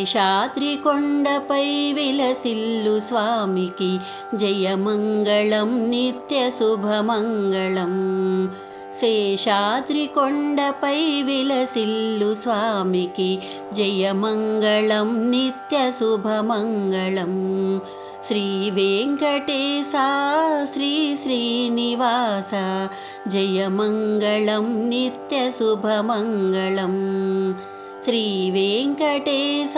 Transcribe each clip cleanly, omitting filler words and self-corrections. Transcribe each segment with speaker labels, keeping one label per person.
Speaker 1: శేషాద్రి కొండపై విలసిల్లు స్వామికి జయమంగళం నిత్య శుభమంగళం. శేషాద్రి కొండపై విలసిల్లు స్వామికి జయమంగళం నిత్య శుభమంగళం. శ్రీ వెంకటేశ శ్రీ శ్రీనివాస జయమంగళం నిత్య శుభమంగళం. శ్రీ వెంకటేశ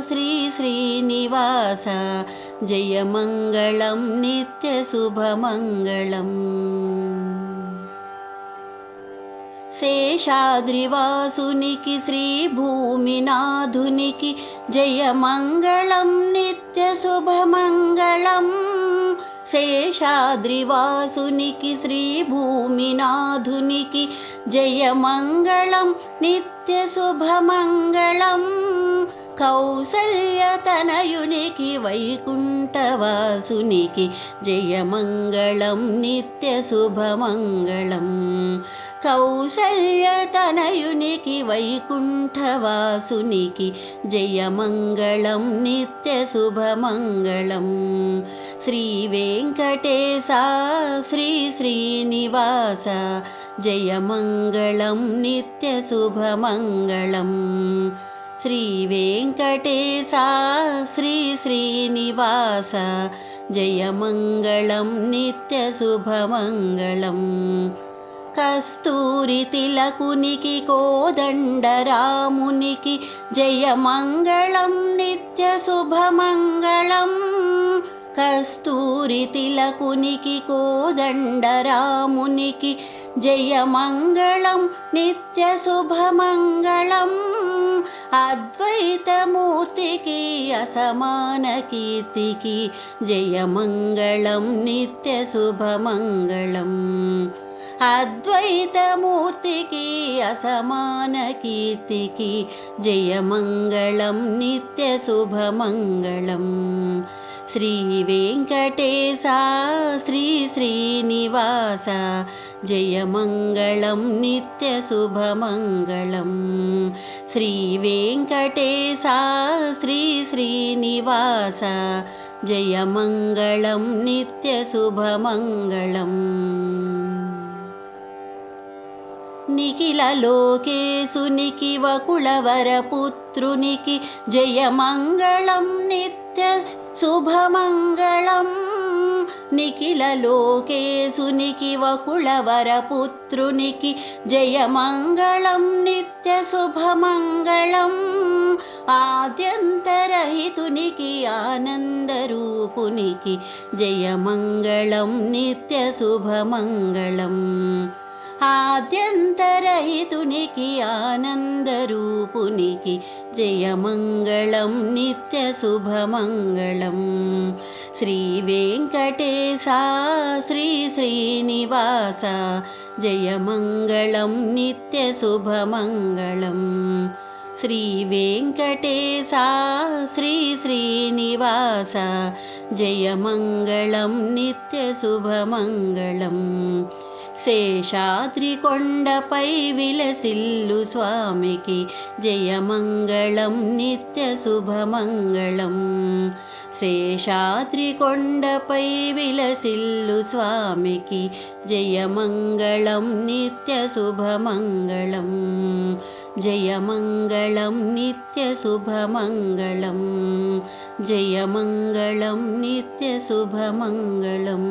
Speaker 1: శ్రీ శ్రీనివాస జయమంగళం నిత్య శుభమంగళం. శేషాద్రివాసునికి శ్రీ భూమినాథునికి జయమంగళం నిత్య శుభమంగళం. శేషాద్రివాసునికి శ్రీ భూమినాథునికి జయమంగళం నిత్య శుభమంగళం. కౌసల్యతనయునికి వైకుంఠవాసునికి జయమంగళం నిత్య శుభమంగళం. కౌసల్యతనయునికి వైకుంఠవాసునికి జయమంగళం నిత్య శుభమంగళం. శ్రీ వెంకటేశ శ్రీ శ్రీనివాస జయమంగళం నిత్య శుభమంగళం. శ్రీ వెంకటేశ శ్రీ శ్రీనివాస జయమంగళం నిత్య శుభమంగళం. కస్తూరి తిలకునికి కోదండరామునికి జయమంగళం నిత్య శుభమంగళం. కస్తూరి తిలకునికి కోదండరామునికి జయమంగళం నిత్య శుభమంగళం. అద్వైతమూర్తికి అసమాన కీర్తికి జయమంగళం నిత్య శుభమంగళం. అద్వైతమూర్తికి అసమాన కీర్తికి జయమంగళం నిత్య శుభమంగళం. శ్రీ వెంకటేశ శ్రీ శ్రీనివాస జయమంగళం నిత్య శుభమంగళం. శ్రీ వెంకటేశ శ్రీ శ్రీనివాస జయమంగళం నిత్య శుభమంగళం. నిఖిల లోకేశునికి వకుళవరపుత్రునికి జయమంగళం నిత్య శుభమంగళం. నిఖిల లోకేశునికి వకుళవరపుత్రునికి జయమంగళం నిత్య శుభమంగళం. ఆద్యంతరహితునికి ఆనందరూపునికి జయమంగళం నిత్య శుభమంగళం. ఆద్యంతరహితునికి ఆనందరూపునికి జయమంగళం నిత్య శుభమంగళం. శ్రీ వెంకటేశ శ్రీ శ్రీనివాస జయమంగళం నిత్య శుభమంగళం. శ్రీ వెంకటేశ శ్రీ శ్రీనివాస జయమంగళం నిత్య శుభమంగళం. శేషాద్రి కొండపై విలసిల్లు స్వామికి జయమంగళం నిత్య శుభమంగళం. శేషాద్రి కొండపై విలసిల్లు స్వామికి జయమంగళం నిత్య శుభమంగళం. జయమంగళం నిత్య శుభమంగళం. జయమంగళం నిత్య శుభమంగళం.